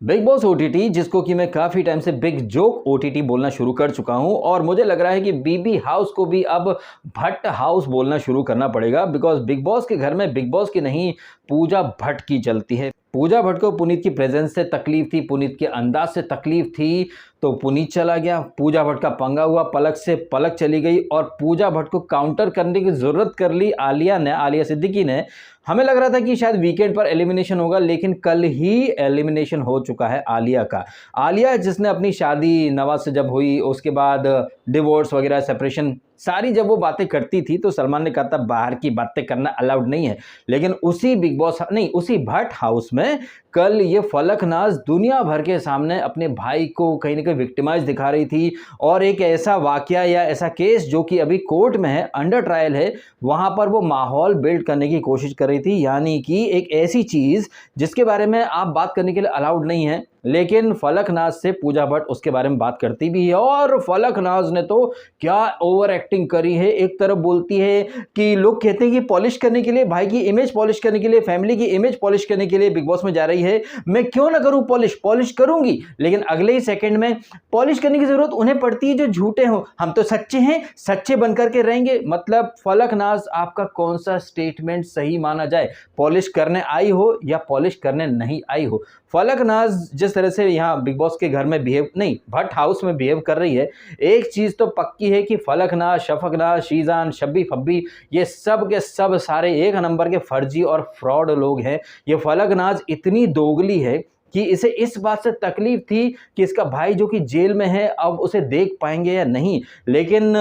Big boss OTT, जिसको कि मैं काफी टाइम से बिग जोक ओटीटी बोलना शुरू कर चुका हूं, और मुझे लग रहा है कि बीबी हाउस को भी अब भट्ट हाउस बोलना शुरू करना पड़ेगा। बिकॉज बिग बॉस के घर में बिग बॉस की नहीं, पूजा भट्ट की चलती है। पूजा भट्ट को पुनीत की प्रेजेंस से तकलीफ थी, पुनीत के अंदाज से तकलीफ थी, तो पुनीत चला गया। पूजा भट्ट का पंगा हुआ, पलक से पलक चली गई, और पूजा भट्ट को काउंटर करने की जरूरत कर ली आलिया सिद्दीकी ने। हमें लग रहा था कि शायद वीकेंड पर एलिमिनेशन होगा, लेकिन कल ही एलिमिनेशन हो चुका है आलिया का। आलिया, जिसने अपनी शादी नवाज से जब हुई, उसके बाद डिवोर्स वगैरह, सेपरेशन, सारी जब वो बातें करती थी तो सलमान ने कहा था बाहर की बातें करना अलाउड नहीं है। लेकिन उसी बिग बॉस नहीं, उसी भट्ट हाउस में कल ये फलकनाज दुनिया भर के सामने अपने भाई को कहीं ना कहीं विक्टिमाइज दिखा रही थी, और एक ऐसा वाकया या ऐसा केस जो कि अभी कोर्ट में है, अंडर ट्रायल है, वहां पर वो माहौल बिल्ड करने की कोशिश कर रही थी। यानी कि एक ऐसी चीज जिसके बारे में आप बात करने के लिए अलाउड नहीं है, लेकिन फलकनाज से पूजा भट्ट उसके बारे में बात करती भी है। और फलकनाज ने तो क्या ओवर एक्टिंग करी है। एक तरफ बोलती है कि लोग कहते हैं कि पॉलिश करने के लिए, भाई की इमेज पॉलिश करने के लिए, फैमिली की इमेज पॉलिश करने के लिए बिग बॉस में जा रही है। मैं क्यों ना करूं पॉलिश करूंगी, लेकिन अगले ही सेकंड में पॉलिश करने की जरूरत उन्हें पड़ती है जो झूठे हो, हम तो सच्चे हैं, सच्चे बनकर के रहेंगे। मतलब फलकनाज, आपका कौन सा स्टेटमेंट सही माना जाए? पॉलिश करने आई हो या पॉलिश करने नहीं आई हो? फलकनाज जिस तरह से यहाँ बिग बॉस के घर में बिहेव, नहीं, भट्ट हाउस में बिहेव कर रही है, एक चीज तो पक्की है कि फलकनाज, शफकनाज, शीजान, शब्बी फब्बी, ये सब के सब सारे एक नंबर के फर्जी और फ्रॉड लोग हैं। ये फलकनाज इतनी दोगली है कि इसे इस बात से तकलीफ थी कि इसका भाई जो कि जेल में है, अब उसे देख पाएंगे या नहीं। लेकिन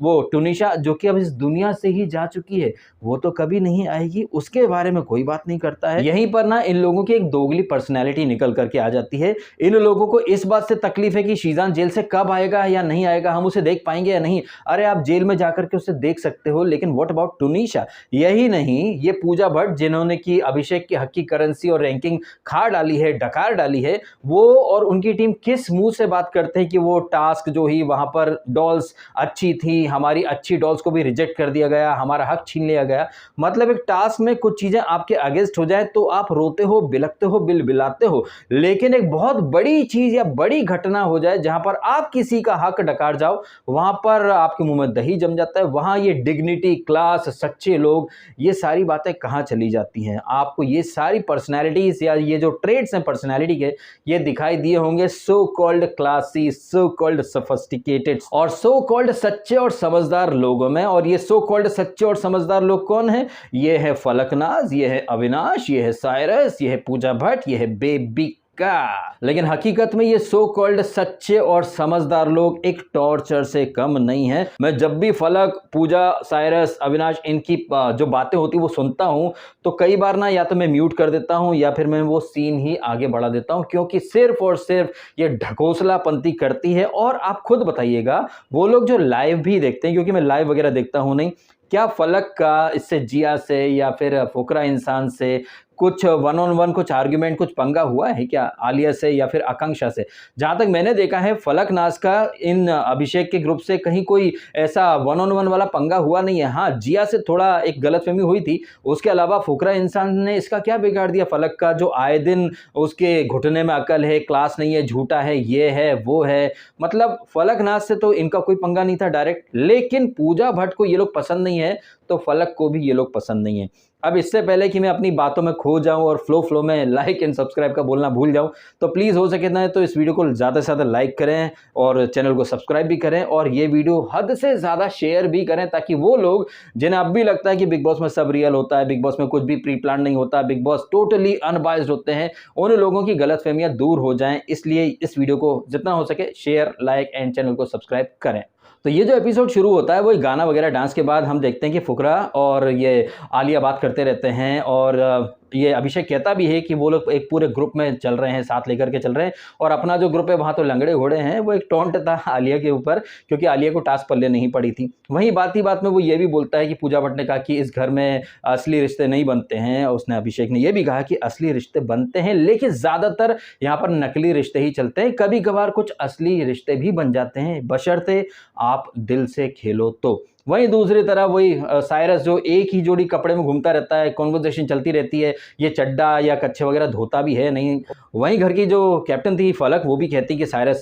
वो टुनिशा, जो कि अब इस दुनिया से ही जा चुकी है, वो तो कभी नहीं आएगी, उसके बारे में कोई बात नहीं करता है। यहीं पर ना इन लोगों की एक दोगली पर्सनैलिटी निकल करके आ जाती है। इन लोगों को इस बात से तकलीफ है कि शीजान जेल से कब आएगा या नहीं आएगा, हम उसे देख पाएंगे या नहीं। अरे आप जेल में जाकर के उसे देख सकते हो, लेकिन व्हाट अबाउट टुनिशा? यही नहीं, ये पूजा भट्ट, जिन्होंने की अभिषेक की हक की करेंसी और रैंकिंग खा डाली है, कार डाली है, वो और उनकी टीम किस मुंह से बात करते हैं कि वो टास्क जो ही वहां पर डॉल्स अच्छी थी, हमारी अच्छी डॉल्स को भी रिजेक्ट कर दिया गया, हमारा हक छीन लिया गया। मतलब एक टास्क में कुछ चीजें आपके अगेंस्ट हो जाए तो आप रोते हो, बिलखते हो, बिलबिलाते हो, लेकिन एक बहुत बड़ी चीज या बड़ी घटना हो जाए जहां पर आप किसी का हक डकार जाओ, वहां पर आपके मुंह में दही जम जाता है। वहां ये डिग्निटी, क्लास, सच्चे लोग, ये सारी बातें कहां चली जाती हैं? आपको ये सारी पर्सनैलिटीज या ये जो ट्रेड्स हैं पर्सनालिटी के, ये दिखाई दिए होंगे so called classy, so called sophisticated और सो कॉल्ड सच्चे और समझदार लोगों में। और ये सो कॉल्ड सच्चे और समझदार लोग कौन है? ये है फलकनाज, ये है अविनाश, ये है साइरस, ये है पूजा भट्ट, ये है बेबी का। लेकिन हकीकत में ये सो कॉल्ड सच्चे और समझदार लोग एक टॉर्चर से कम नहीं है। मैं जब भी फलक, पूजा, साइरस, अविनाश, इनकी जो बातें होती वो सुनता हूं, तो कई बार ना या तो मैं म्यूट कर देता हूं या फिर मैं वो सीन ही आगे बढ़ा देता हूं, क्योंकि सिर्फ और सिर्फ ये ढकोसलापंती करती है। और आप खुद बताइएगा, वो लोग जो लाइव भी देखते हैं, क्योंकि मैं लाइव वगैरह देखता हूं नहीं, क्या फलक का इससे, जिया से या फिर फुकरा इंसान से कुछ वन ऑन वन, कुछ आर्ग्यूमेंट, कुछ पंगा हुआ है क्या आलिया से या फिर आकांक्षा से? जहां तक मैंने देखा है, फलकनाज का इन अभिषेक के ग्रुप से कहीं कोई ऐसा वन ऑन वन वाला पंगा हुआ नहीं है। हाँ, जिया से थोड़ा एक गलतफहमी हुई थी, उसके अलावा फुकरा इंसान ने इसका क्या बिगाड़ दिया फलक का, जो आए दिन उसके घुटने में अकल है, क्लास नहीं है, झूठा है, ये है, वो है। मतलब फलकनाज से तो इनका कोई पंगा नहीं था डायरेक्ट, लेकिन पूजा भट्ट को ये लोग पसंद नहीं है, तो फलक को भी ये लोग पसंद नहीं है। अब इससे पहले कि मैं अपनी बातों में खो जाऊं और फ्लो में लाइक एंड सब्सक्राइब का बोलना भूल जाऊं, तो प्लीज़ हो सके ना तो इस वीडियो को ज़्यादा से ज़्यादा लाइक करें और चैनल को सब्सक्राइब भी करें, और ये वीडियो हद से ज़्यादा शेयर भी करें, ताकि वो लोग जिन्हें अब भी लगता है कि बिग बॉस में सब रियल होता है, बिग बॉस में कुछ भी प्री प्लान नहीं होता, बिग बॉस टोटली अनबाइज्ड होते हैं, उन लोगों की गलतफहमियां दूर हो जाएं। इसलिए इस वीडियो को जितना हो सके शेयर, लाइक एंड चैनल को सब्सक्राइब करें। तो ये जो एपिसोड शुरू होता है, वो गाना वगैरह डांस के बाद हम देखते हैं कि फुकरा और ये आलिया बात करते रहते हैं, और ये अभिषेक कहता भी है कि वो लोग एक पूरे ग्रुप में चल रहे हैं, साथ लेकर के चल रहे हैं, और अपना जो ग्रुप है वहाँ तो लंगड़े घोड़े हैं। वो एक टॉन्ट था आलिया के ऊपर, क्योंकि आलिया को टास्क पल्ले नहीं पड़ी थी। वहीं बात ही बात में वो ये भी बोलता है कि पूजा भट्ट ने कहा कि इस घर में असली रिश्ते नहीं बनते हैं, और उसने, अभिषेक ने, ये भी कहा कि असली रिश्ते बनते हैं, लेकिन ज़्यादातर यहाँ पर नकली रिश्ते ही चलते हैं। कभी कभार कुछ असली रिश्ते भी बन जाते हैं, बशर्ते आप दिल से खेलो तो। वहीं दूसरी तरफ वही साइरस जो एक ही जोड़ी कपड़े में घूमता रहता है, कॉन्वर्सेशन चलती रहती है, ये चड्डा या कच्छे वगैरह धोता भी है नहीं। वहीं घर की जो कैप्टन थी फलक, वो भी कहती कि साइरस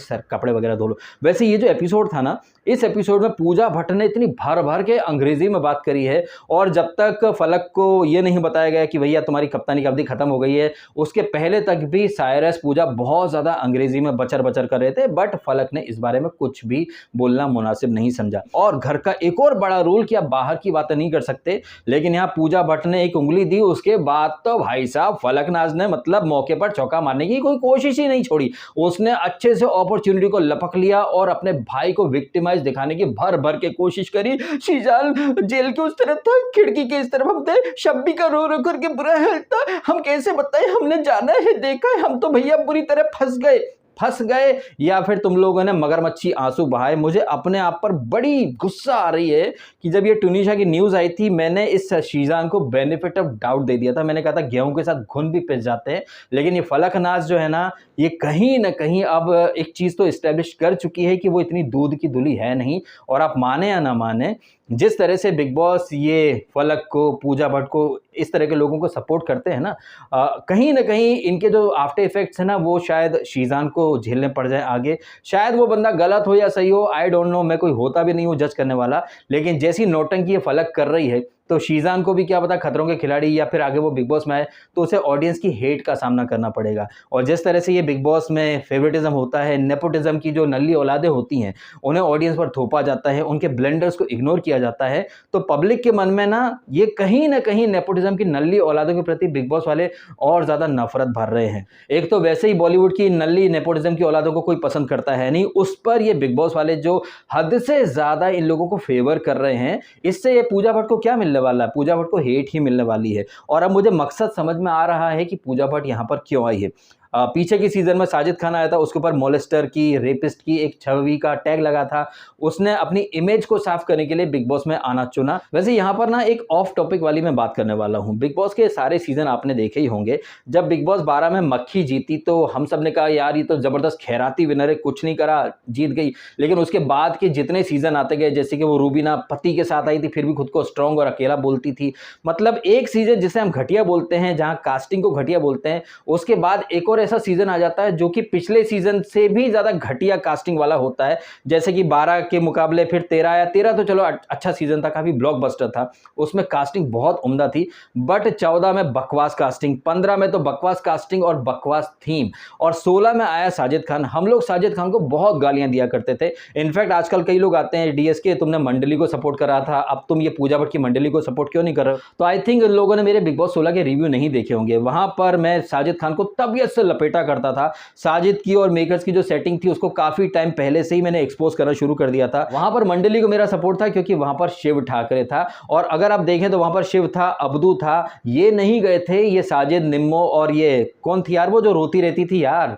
सर कपड़े वगैरह धो लो। वैसे ये जो एपिसोड था ना, इस एपिसोड में पूजा भट्ट ने इतनी भर भर के अंग्रेजी में बात करी है, और जब तक फलक को ये नहीं बताया गया कि भैया तुम्हारी कप्तानी की अवधि खत्म हो गई है, उसके पहले तक भी साइरस पूजा बहुत ज़्यादा अंग्रेजी में बचर बचर कर रहे थे, बट फलक ने इस बारे में कुछ भी बोलना मुनासिब नहीं समझा। और घर का एक और बड़ा रूल कि आप बाहर की बातें नहीं कर सकते, लेकिन यहाँ पूजा भट्ट ने एक उंगली दी, उसके बाद तो भाई साहब फलकनाज ने मतलब मौके पर चौका मारने की कोई कोशिश ही नहीं छोड़ी। उसने अच्छे से अपॉर्चुनिटी को लपक लिया और अपने भाई को विक्टिमाइज दिखाने की भर भर के कोशिश करी। शीजाल जेल के उस तरफ था, खिड़की के इस तरफ हम थे, शब्बी का रो रो करके बुरा हाल था, हम कैसे बताएं, हमने जाना है देखा है, हम तो भैया बुरी तरह फंस गए, या फिर तुम लोगों ने मगरमच्छी आंसू बहाए। मुझे अपने आप पर बड़ी गुस्सा आ रही है कि जब ये ट्यूनीशिया की न्यूज़ आई थी, मैंने इस शीजान को बेनिफिट ऑफ डाउट दे दिया था। मैंने कहा था गेहूं के साथ घुन भी पिस जाते हैं, लेकिन ये फलकनाज जो है ना, ये कहीं ना कहीं अब एक चीज़ तो इस्टेब्लिश कर चुकी है कि वो इतनी दूध की दुली है नहीं। और आप माने या ना माने, जिस तरह से बिग बॉस ये फलक को, पूजा भट्ट को, इस तरह के लोगों को सपोर्ट करते हैं ना, कहीं ना कहीं इनके जो आफ्टर इफेक्ट्स हैं ना, वो शायद शीजान को झेलने पड़ जाए आगे। शायद वो बंदा गलत हो या सही हो, आई डोंट नो, मैं कोई होता भी नहीं हूँ जज करने वाला, लेकिन जैसी नौटंकी ये फलक कर रही है, तो शीजान को भी क्या पता खतरों के खिलाड़ी या फिर आगे वो बिग बॉस में आए तो उसे ऑडियंस की हेट का सामना करना पड़ेगा। और जिस तरह से ये बिग बॉस में फेवरेटिज्म होता है, नेपोटिज्म की जो नल्ली औलादें होती हैं, उन्हें ऑडियंस पर थोपा जाता है, उनके ब्लेंडर्स को इग्नोर किया जाता है, तो पब्लिक के मन में ना ये कहीं ना कहीं नेपोटिज्म की नल्ली औलादों के प्रति बिग बॉस वाले और ज़्यादा नफरत भर रहे हैं। एक तो वैसे ही बॉलीवुड की नल्ली नेपोटिज्म की औलादों को कोई पसंद करता है नहीं, उस पर ये बिग बॉस वाले जो हद से ज़्यादा इन लोगों को फेवर कर रहे हैं, इससे ये पूजा भट्ट को क्या मिलने वाला है? पूजा भट्ट को हेट ही मिलने वाली है। और अब मुझे मकसद समझ में आ रहा है कि पूजा भट्ट यहाँ पर क्यों आई है। पीछे की सीजन में साजिद खान आया था, उसके ऊपर मोलेस्टर की, रेपिस्ट की एक छवि का टैग लगा था, उसने अपनी इमेज को साफ करने के लिए बिग बॉस में आना चुना। वैसे यहाँ पर ना एक ऑफ टॉपिक वाली मैं बात करने वाला हूँ। बिग बॉस के सारे सीजन आपने देखे ही होंगे। जब बिग बॉस 12 में मक्खी जीती तो हम सब ने कहा यार ये तो जबरदस्त खैराती विनर है, कुछ नहीं करा, जीत गई। लेकिन उसके बाद के जितने सीजन आते गए, जैसे कि वो रूबीना पति के साथ आई थी, फिर भी खुद को स्ट्रॉन्ग और अकेला बोलती थी। मतलब एक सीजन जिसे हम घटिया बोलते हैं, जहाँ कास्टिंग को घटिया बोलते हैं, उसके बाद एक और ऐसा सीजन आ जाता है जो कि पिछले सीजन से भी ज्यादा घटिया कास्टिंग वाला होता है। जैसे कि 12 के मुकाबले फिर 13 आया। 13 तो चलो अच्छा सीजन था, काफी ब्लॉकबस्टर था, उसमें कास्टिंग बहुत उम्दा थी। बट 14 में बकवास कास्टिंग, 15 में तो बकवास कास्टिंग और बकवास थीम, और 16 में आया साजिद खान। हम लोग साजिद खान को बहुत गालियां दिया करते थे। इनफैक्ट आजकल कई लोग आते हैं, डीएसके तुमने मंडली को सपोर्ट करा था, अब तुम ये पूजा भट्ट की मंडली को सपोर्ट क्यों नहीं कर रहे हो? तो आई थिंक लोगों ने मेरे बिग बॉस 16 के रिव्यू नहीं देखे होंगे। वहां पर मैं साजिद खान को तबीयत से लपेटा करता था। साजिद की और मेकर्स की जो सेटिंग थी, उसको काफी टाइम पहले से ही मैंने एक्सपोज करना शुरू कर दिया था। वहां पर मंडली को मेरा सपोर्ट था क्योंकि वहां पर शिव ठाकरे था, और अगर आप देखें तो वहां पर शिव था, अब्दू था, ये नहीं गए थे ये साजिद, निम्मो, और ये कौन थी यार वो जो रोती रहती थी यार,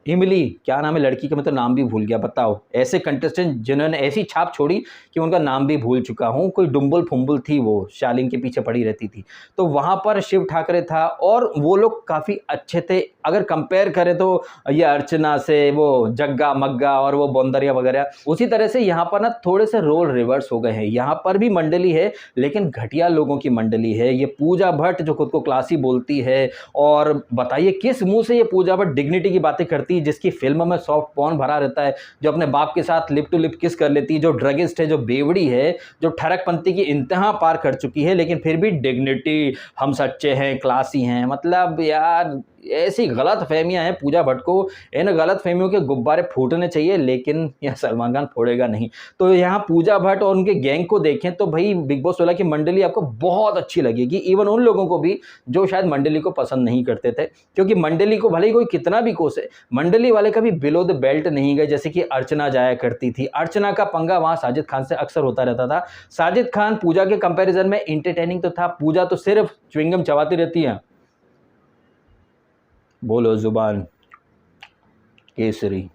इमली, क्या नाम है लड़की का, मैं तो नाम भी भूल गया। बताओ, ऐसे कंटेस्टेंट जिन्होंने ऐसी छाप छोड़ी कि उनका नाम भी भूल चुका हूं। कोई डुम्बल फुम्बल थी, वो शालीन के पीछे पड़ी रहती थी। तो वहां पर शिव ठाकरे था, और वो लोग काफी अच्छे थे। अगर कंपेयर करें तो ये अर्चना से, वो जग्गा मग्गा और वो बौंदरिया वगैरह, उसी तरह से यहाँ पर ना थोड़े से रोल रिवर्स हो गए हैं। यहाँ पर भी मंडली है, लेकिन घटिया लोगों की मंडली है। ये पूजा भट्ट जो खुद को क्लासी बोलती है, और बताइए किस मुंह से ये पूजा भट्ट डिग्निटी की बातें करती है, जिसकी फिल्म में सॉफ्ट पॉर्न भरा रहता है, जो अपने बाप के साथ लिप टू लिप किस कर लेती है, जो ड्रगिस्ट है, जो बेवड़ी है, जो ठरकपंथी की इंतहा पार कर चुकी है, लेकिन फिर भी डिग्निटी, हम सच्चे हैं, क्लासी हैं। मतलब यार ऐसी गलत फहमियां हैं पूजा भट्ट को, इन गलत फहमियों के गुब्बारे फूटने चाहिए, लेकिन यह सलमान खान फोड़ेगा नहीं। तो यहाँ पूजा भट्ट और उनके गैंग को देखें तो भाई बिग बॉस 16 की मंडली आपको बहुत अच्छी लगेगी, इवन उन लोगों को भी जो शायद मंडली को पसंद नहीं करते थे। क्योंकि मंडली को भले ही कोई कितना भी कोसे, मंडली वाले कभी बिलो द बेल्ट नहीं गए। जैसे कि अर्चना जाया करती थी, अर्चना का पंगा वहां साजिद खान से अक्सर होता रहता था। साजिद खान पूजा के कंपैरिजन में इंटरटेनिंग तो था, पूजा तो सिर्फ च्युइंगम चबाती रहती है। बोलो जुबान केसरी।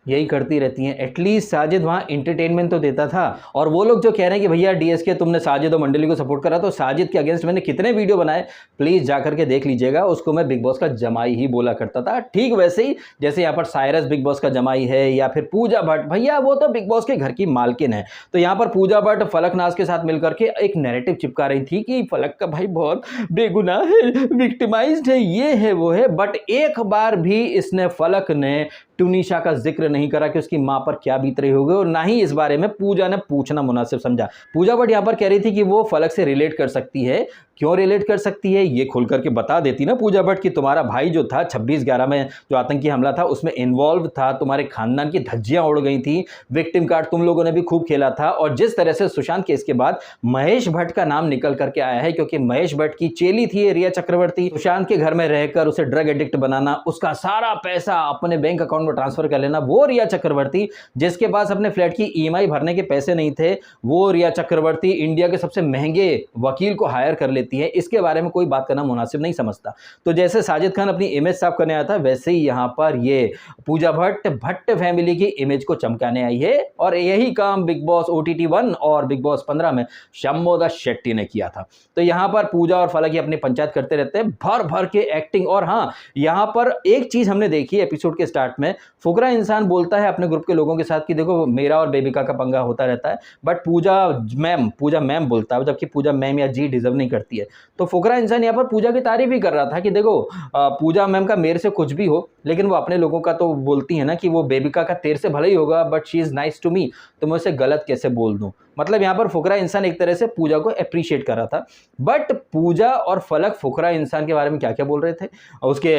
यही करती रहती हैं। एटलीस्ट साजिद वहाँ एंटरटेनमेंट तो देता था। और वो लोग जो कह रहे हैं कि भैया डीएसके तुमने साजिद और मंडली को सपोर्ट करा, तो साजिद के अगेंस्ट मैंने कितने वीडियो बनाए, प्लीज़ जाकर के देख लीजिएगा। उसको मैं बिग बॉस का जमाई ही बोला करता था। ठीक वैसे ही जैसे यहाँ पर साइरस बिग बॉस का जमाई है, या फिर पूजा भट्ट, भैया वो तो बिग बॉस के घर की मालकिन है। तो यहाँ पर पूजा भट्ट फलकनाज के साथ मिलकर के एक नैरेटिव चिपका रही थी कि फलक का भाई बहुत बेगुनाह है, विक्टिमाइज्ड है, ये है वो है। बट एक बार भी इसने फलक ने टुनीशा का जिक्र नहीं करा कि उसकी मां पर क्या बीत रही होगी, और ना ही इस बारे में पूजा ने पूछना मुनासिब समझा। पूजा भट्ट यहां पर कह रही थी कि वो फलक से रिलेट कर सकती है। क्यों रिलेट कर सकती है ये खुल करके बता देती ना पूजा भट्ट कि तुम्हारा भाई जो था 26/11 में जो आतंकी हमला था उसमें इन्वॉल्व था, तुम्हारे खानदान की धज्जियां उड़ गई थी, विक्टिम कार्ड तुम लोगों ने भी खूब खेला था। और जिस तरह से सुशांत केस के बाद महेश भट्ट का नाम निकल करके आया है, क्योंकि महेश भट्ट की चेली थी रिया चक्रवर्ती, सुशांत के घर में रहकर उसे ड्रग एडिक्ट बनाना, उसका सारा पैसा अपने बैंक अकाउंट में ट्रांसफर कर लेना, वो रिया चक्रवर्ती जिसके पास अपने फ्लैट की ईएमआई भरने के पैसे नहीं थे, वो रिया चक्रवर्ती इंडिया के सबसे महंगे वकील को हायर कर लेती है। इसके बारे में कोई बात करना मुनासिब नहीं समझता। तो जैसे साजिद खान अपनी इमेज साफ करने आया था, वैसे ही यहां पर ये पूजा भट्ट फैमिली की इमेज को चमकाने आई है। और यही काम बिग बॉस OTT 1 और बिग बॉस 15 में शम्मोदा शेट्टी ने किया था। तो यहां पर पूजा और फलक अपनी पंचायत करते रहते हैं, भर भर के एक्टिंग। और हाँ, यहां पर एक चीज हमने देखी एपिसोड के स्टार्ट में, फुकरा इंसान बोलता है अपने ग्रुप के लोगों के साथ कि देखो मेरा और बेबिका का पंगा होता रहता है, बट पूजा मैम बोलता है, जबकि पूजा मैम या जी डिजर्व नहीं करती है। तो फुकरा इंसान यहाँ पर पूजा की तारीफ ही कर रहा था कि देखो पूजा मैम का मेरे से कुछ भी हो, लेकिन वो अपने लोगों का तो बोलती है ना कि वो बेबिका का तेरे से भला ही होगा, but she is nice to me, तो मैं उसे गलत कैसे बोल दूं। मतलब यहाँ पर फुकरा इंसान एक तरह से पूजा को अप्रिशिएट कर रहा था। बट पूजा और फलक फुकरा इंसान के बारे में क्या क्या बोल रहे थे, उसके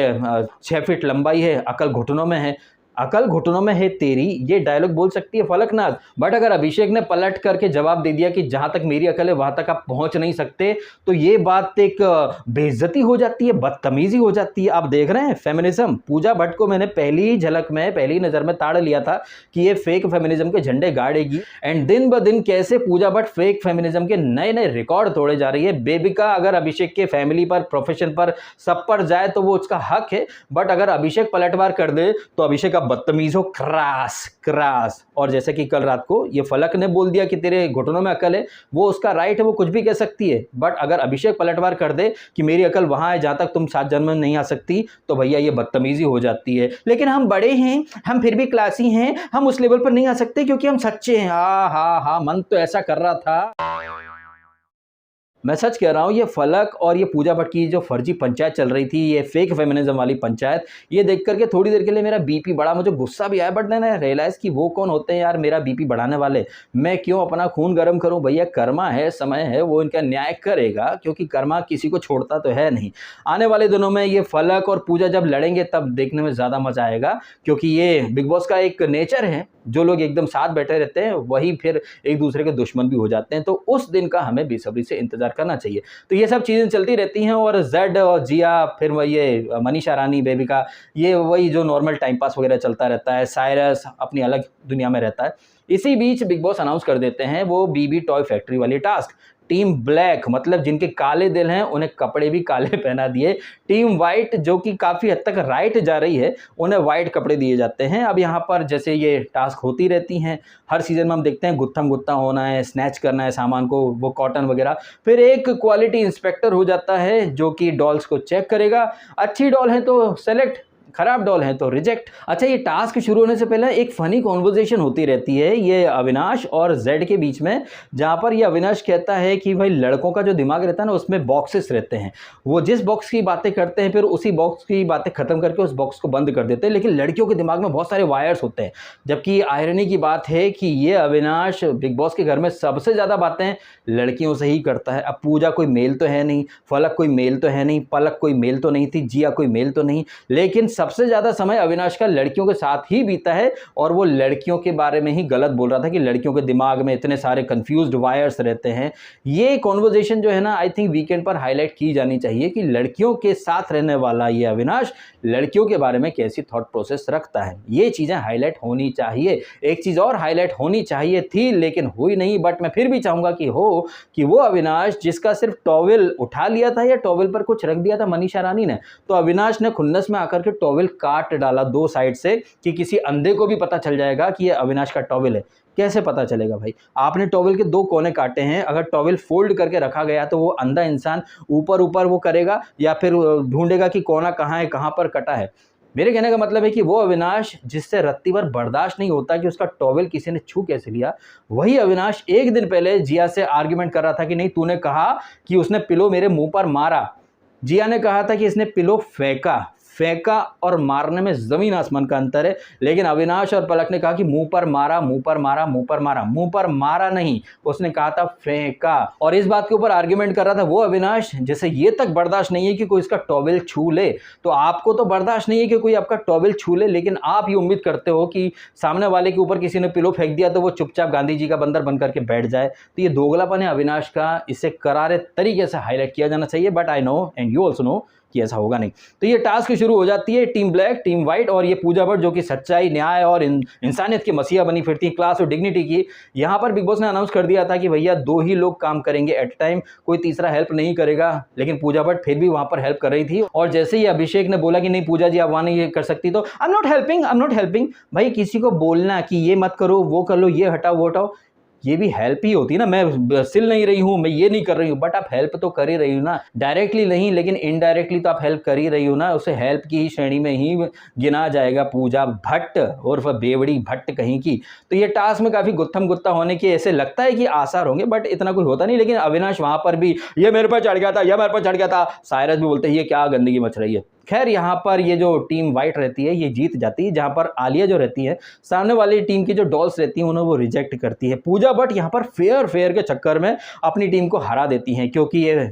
6 फीट लंबाई है, अकल घुटनों में है, अकल घुटनों में है तेरी, ये डायलॉग बोल सकती है फलकनाज। बट अगर अभिषेक ने पलट करके जवाब दे दिया कि जहां तक मेरी अकल है वहां तक आप पहुंच नहीं सकते, तो ये बात एक बेइज्जती हो जाती है, बदतमीजी हो जाती है। आप देख रहे हैं फेमिनिज्म, पूजा भट्ट को मैंने पहली झलक में, पहली नजर में ताड़ लिया था कि ये फेक फेमिनिज्म के झंडे गाड़ेगी। एंड दिन ब दिन कैसे पूजा भट्ट फेक फेमिनिज्म के नए नए रिकॉर्ड तोड़े जा रही है। बेबिका अगर अभिषेक के फैमिली पर, प्रोफेशन पर, सब पर जाए तो वो उसका हक है, बट अगर अभिषेक पलटवार कर दे तो अभिषेक का बदतमीज हो, क्रास। और जैसे कि कल रात को ये फलक ने बोल दिया कि तेरे घुटनों में अकल है, वो उसका राइट है, वो कुछ भी कह सकती है। बट अगर अभिषेक पलटवार कर दे कि मेरी अकल वहां है जहां तक तुम 7 जन्म में नहीं आ सकती, तो भैया ये बदतमीजी हो जाती है। लेकिन हम बड़े हैं, हम फिर भी क्लासी हैं, हम उस लेवल पर नहीं आ सकते क्योंकि हम सच्चे हैं। हाँ, मन तो ऐसा कर रहा था। मैं सच कह रहा हूँ, ये फलक और ये पूजा भट्ट की जो फर्जी पंचायत चल रही थी, ये फेक फेमिनिज्म वाली पंचायत, ये देख करके थोड़ी देर के लिए मेरा बीपी बढ़ा, मुझे गुस्सा भी आया। बट मैंने रियलाइज़ कि वो कौन होते हैं यार मेरा बीपी बढ़ाने वाले, मैं क्यों अपना खून गर्म करूँ। भैया कर्मा है, समय है, वो इनका न्याय करेगा, क्योंकि कर्मा किसी को छोड़ता तो है नहीं। आने वाले दिनों में ये फलक और पूजा जब लड़ेंगे तब देखने में ज़्यादा मजा आएगा, क्योंकि ये बिग बॉस का एक नेचर है, जो लोग एकदम साथ बैठे रहते हैं वही फिर एक दूसरे के दुश्मन भी हो जाते हैं। तो उस दिन का हमें बेसब्री से इंतजार करना चाहिए। तो ये सब चीज़ें चलती रहती हैं। और जेड और जिया, फिर वही ये मनीषा रानी, बेबिका, ये वही जो नॉर्मल टाइम पास वगैरह चलता रहता है। साइरस अपनी अलग दुनिया में रहता है। इसी बीच बिग बॉस अनाउंस कर देते हैं वो बीबी टॉय फैक्ट्री वाली टास्क। टीम ब्लैक, मतलब जिनके काले दिल हैं उन्हें कपड़े भी काले पहना दिए। टीम वाइट, जो कि काफ़ी हद तक राइट जा रही है, उन्हें वाइट कपड़े दिए जाते हैं। अब यहाँ पर जैसे ये टास्क होती रहती हैं, हर सीजन में हम देखते हैं गुत्थम गुत्था होना है, स्नैच करना है सामान को, वो कॉटन वगैरह। फिर एक क्वालिटी इंस्पेक्टर हो जाता है जो कि डॉल्स को चेक करेगा, अच्छी डॉल है तो सेलेक्ट, खराब डॉल है तो रिजेक्ट। अच्छा, ये टास्क शुरू होने से पहले एक फनी कॉन्वर्जेशन होती रहती है ये अविनाश और जेड के बीच में, जहां पर ये अविनाश कहता है कि भाई लड़कों का जो दिमाग रहता है ना उसमें बॉक्सेस रहते हैं, वो जिस बॉक्स की बातें करते हैं फिर उसी बॉक्स की बातें खत्म करके उस बॉक्स को बंद कर देते हैं। लेकिन लड़कियों के दिमाग में बहुत सारे वायर्स होते हैं। जबकि आयरनी की बात है कि ये अविनाश बिग बॉस के घर में सबसे ज़्यादा बातें लड़कियों से ही करता है। अब पूजा कोई मेल तो है नहीं, फलक कोई मेल तो है नहीं, पलक कोई मेल तो नहीं थी, जिया कोई मेल तो नहीं, लेकिन सबसे ज़्यादा समय अविनाश का लड़कियों के साथ ही बीता है। और वो लड़कियों के बारे में ही गलत बोल रहा था कि लड़कियों के दिमाग में इतने सारे कंफ्यूज्ड वायर्स रहते हैं। ये कॉन्वर्जेशन जो है ना, आई थिंक वीकेंड पर हाईलाइट की जानी चाहिए कि लड़कियों के साथ रहने वाला ये अविनाश लड़कियों के बारे में कैसी थॉट प्रोसेस रखता है। ये चीज़ें हाईलाइट होनी चाहिए। एक चीज़ और हाईलाइट होनी चाहिए थी लेकिन हुई नहीं, बट मैं फिर भी चाहूँगा कि वो अविनाश जिसका सिर्फ टॉवेल उठा लिया था या टॉवेल पर कुछ रख दिया था मनीषा रानी ने, तो अविनाश ने खुन्नस में आकर के टॉवेल काट डाला 2 साइड से कि किसी अंधे को भी पता चल जाएगा कि ये अविनाश का टॉवेल है। कैसे पता चलेगा भाई? आपने टॉवेल के 2 कोने काटे हैं, अगर टॉवेल फोल्ड करके रखा गया तो वो अंधा इंसान ऊपर-ऊपर वो करेगा या फिर ढूँढेगा कि कोना कहाँ है, कहाँ पर कटा है। मेरे कहने का मतलब है कि वो अविनाश जिससे रत्ती भर बर्दाश्त नहीं होता कि उसका टॉवेल किसी ने छू कैसे लिया, वही अविनाश 1 दिन पहले जिया से आर्ग्यूमेंट कर रहा था कि नहीं तूने कहा कि उसने पिलो मेरे मुँह पर मारा। जिया ने कहा था कि इसने पिलो फेंका और मारने में ज़मीन आसमान का अंतर है। लेकिन अविनाश और पलक ने कहा कि मुँह पर मारा, मुँह पर मारा, मुँह पर मारा। मुँह पर मारा नहीं, उसने कहा था फेंका। और इस बात के ऊपर आर्ग्यूमेंट कर रहा था वो अविनाश जिसे ये तक बर्दाश्त नहीं है कि कोई इसका टॉवेल छू ले। तो आपको तो बर्दाश्त नहीं है कि कोई आपका टॉवेल छू ले, लेकिन आप ये उम्मीद करते हो कि सामने वाले के ऊपर किसी ने पिलो फेंक दिया तो वो चुपचाप गांधी जी का बंदर बन करके बैठ जाए। तो ये दोगलापन है अविनाश का, इसे करारे तरीके से हाईलाइट किया जाना चाहिए। But I know and you also know कि ऐसा होगा नहीं। तो ये टास्क शुरू हो जाती है टीम ब्लैक, टीम व्हाइट और ये पूजा भट्ट जो कि सच्चाई, न्याय और इंसानियत की मसीहा बनी फिरती है, क्लास और डिग्निटी की। यहाँ पर बिग बॉस ने अनाउंस कर दिया था कि भैया 2 ही लोग काम करेंगे एट टाइम, कोई तीसरा हेल्प नहीं करेगा। लेकिन पूजा भट्ट फिर भी वहां पर हेल्प कर रही थी और जैसे ही अभिषेक ने बोला कि नहीं पूजा जी आप वहां नहीं कर सकती, तो आई एम नॉट हेल्पिंग। भाई किसी को बोलना कि ये मत करो, वो कर लो, ये हटाओ, वो हटाओ, ये भी हेल्प ही होती है ना। मैं सिल नहीं रही हूँ, मैं ये नहीं कर रही हूँ, बट आप हेल्प तो कर ही रही हो ना, डायरेक्टली नहीं लेकिन इनडायरेक्टली तो आप हेल्प कर ही रही हो ना। उसे हेल्प की ही श्रेणी में ही गिना जाएगा पूजा भट्ट और बेवड़ी भट्ट कहीं की। तो ये टास्क में काफी गुत्थम गुत्ता होने के ऐसे लगता है कि आसार होंगे, बट इतना कोई होता नहीं। लेकिन अविनाश वहां पर भी ये मेरे पर चढ़ गया था, ये मेरे पर चढ़ गया था, साइरस भी बोलते हैं ये क्या गंदगी मच रही है। खैर यहाँ पर ये जो टीम व्हाइट रहती है ये जीत जाती है, जहां पर आलिया जो रहती है सामने वाली टीम की जो डॉल्स रहती हैं उन्हें वो रिजेक्ट करती है। पूजा बट यहाँ पर फेयर के चक्कर में अपनी टीम को हरा देती हैं, क्योंकि ये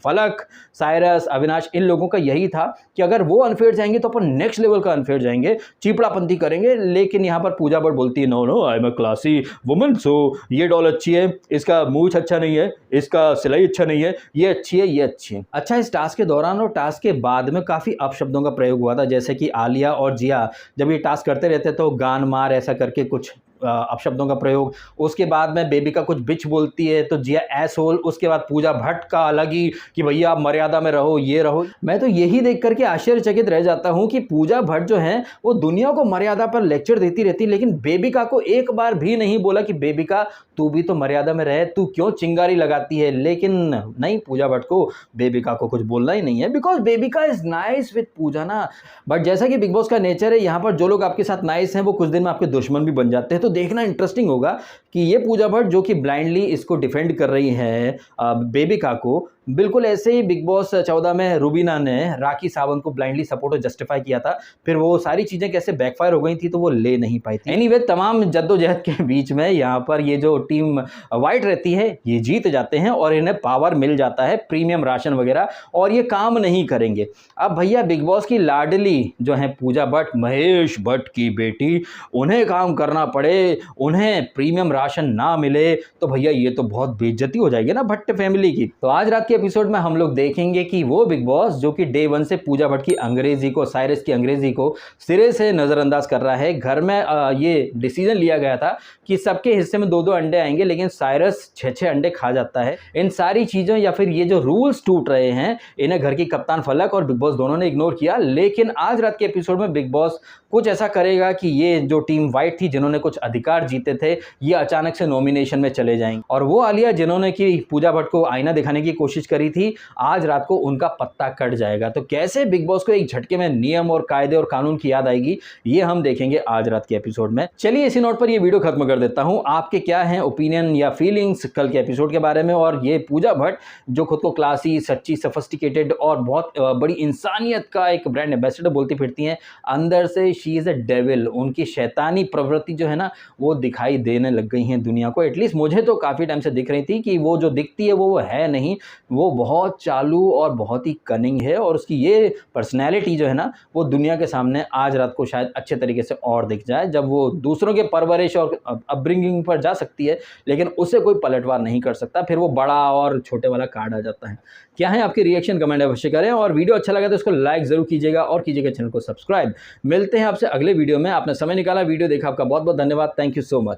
फलक, साइरस, अविनाश इन लोगों का यही था कि अगर वो अनफेयर जाएंगे तो अपन नेक्स्ट लेवल का अनफेयर जाएंगे, चिपड़ापंथी करेंगे। लेकिन यहाँ पर पूजा बट बोलती है no I am a classy woman, so ये डॉल अच्छी है, इसका मूछ अच्छा नहीं है, इसका सिलाई अच्छा नहीं है, ये अच्छी है, ये अच्छी है। अच्छा, इस टास्क के दौरान और टास्क के बाद में काफी अपशब्दों का प्रयोग हुआ था, जैसे कि आलिया और जिया जब ये टास्क करते रहते तो गान मार ऐसा करके कुछ अपशब्दों का प्रयोग। उसके बाद में बेबी का कुछ बिच बोलती है तो जिया एसहोल। उसके बाद पूजा भट्ट का अलग ही कि भैया आप मर्यादा में रहो, ये रहो। मैं तो यही देख करके आश्चर्यचकित रह जाता हूं कि पूजा भट्ट जो है वो दुनिया को मर्यादा पर लेक्चर देती रहती, लेकिन बेबिका को एक बार भी नहीं बोला कि बेबिका तू भी तो मर्यादा में रहे, तू क्यों चिंगारी लगाती है। लेकिन नहीं, पूजा भट्ट को बेबिका को कुछ बोलना ही नहीं है, बिकॉज बेबिका इज नाइस विद पूजा ना। बट जैसा कि बिग बॉस का नेचर है, यहाँ पर जो लोग आपके साथ नाइस हैं वो कुछ दिन में आपके दुश्मन भी बन जाते हैं। तो देखना इंटरेस्टिंग होगा कि ये पूजा भट्ट जो कि ब्लाइंडली इसको डिफेंड कर रही है बेबिका को, बिल्कुल ऐसे ही बिग बॉस 14 में रूबीना ने राखी सावंत को ब्लाइंडली सपोर्ट और जस्टिफाई किया था, फिर वो सारी चीजें कैसे बैकफायर हो गई थी तो वो ले नहीं पाई थी। एनीवे, तमाम जद्दोजहद के बीच में यहाँ पर ये जो टीम व्हाइट रहती है ये जीत जाते हैं और इन्हें पावर मिल जाता है, प्रीमियम राशन वगैरह, और ये काम नहीं करेंगे। अब भैया बिग बॉस की लाडली जो है पूजा भट्ट, महेश भट्ट की बेटी, उन्हें काम करना पड़े, उन्हें प्रीमियम राशन ना मिले तो भैया ये तो बहुत बेइज्जती हो जाएगी ना भट्ट फैमिली की। तो आज रात के एपिसोड में हम लोग देखेंगे कि वो बिग बॉस जो कि डे 1 से पूजा भट्ट की अंग्रेजी को, साइरस की अंग्रेजी को सिरे से नजरअंदाज कर रहा है। घर में ये डिसीजन लिया गया था कि सबके हिस्से में 2-2 अंडे आएंगे, लेकिन साइरस 6-6 अंडे खा जाता है। इन सारी चीजों या फिर ये जो रूल्स टूट रहे हैं इन्हें घर की कप्तान फलक और बिग बॉस दोनों ने इग्नोर किया। लेकिन आज रात के एपिसोड में बिग बॉस कुछ ऐसा करेगा कि ये जो टीम व्हाइट थी जिन्होंने कुछ अधिकार जीते थे ये अचानक से नॉमिनेशन में चले जाएंगे, और वो आलिया जिन्होंने की पूजा भट्ट को आईना दिखाने की कोशिश करी थी आज रात को उनका पत्ता कट जाएगा। तो कैसे बिग बॉस को एक झटके में नियम और कायदे और कानून की याद आएगी ये हम देखेंगे आज रात के एपिसोड में। चलिए इसी नोट पर ये वीडियो खत्म कर देता हूं। आपके क्या हैं ओपिनियन या फीलिंग्स कल के एपिसोड के बारे में, और ये पूजा भट्ट जो खुद को क्लासी, सच्ची, सोफिस्टिकेटेड और बहुत बड़ी इंसानियत का एक ब्रांड एम्बेसडर बोलती फिरती हैं, अंदर से शी इज अ डेविल। उनकी शैतानी प्रवृत्ति जो है ना वो दिखाई देने लग गई हैं दुनिया को। एटलीस्ट मुझे तो काफी टाइम से दिख रही थी कि वो जो दिखती है वो है नहीं, वो बहुत चालू और बहुत ही कनिंग है, और उसकी ये पर्सनैलिटी जो है ना वो दुनिया के सामने आज रात को शायद अच्छे तरीके से और दिख जाए, जब वो दूसरों के परवरिश और अपब्रिंगिंग पर जा सकती है लेकिन उसे कोई पलटवार नहीं कर सकता, फिर वो बड़ा और छोटे वाला कार्ड आ जाता है। क्या है आपके रिएक्शन, कमेंट अवश्य करें, और वीडियो अच्छा लगा तो इसको लाइक जरूर कीजिएगा और कीजिएगा चैनल को सब्सक्राइब। मिलते हैं आपसे अगले वीडियो में। आपने समय निकाला, वीडियो देखा, आपका बहुत बहुत धन्यवाद। Thank you so much.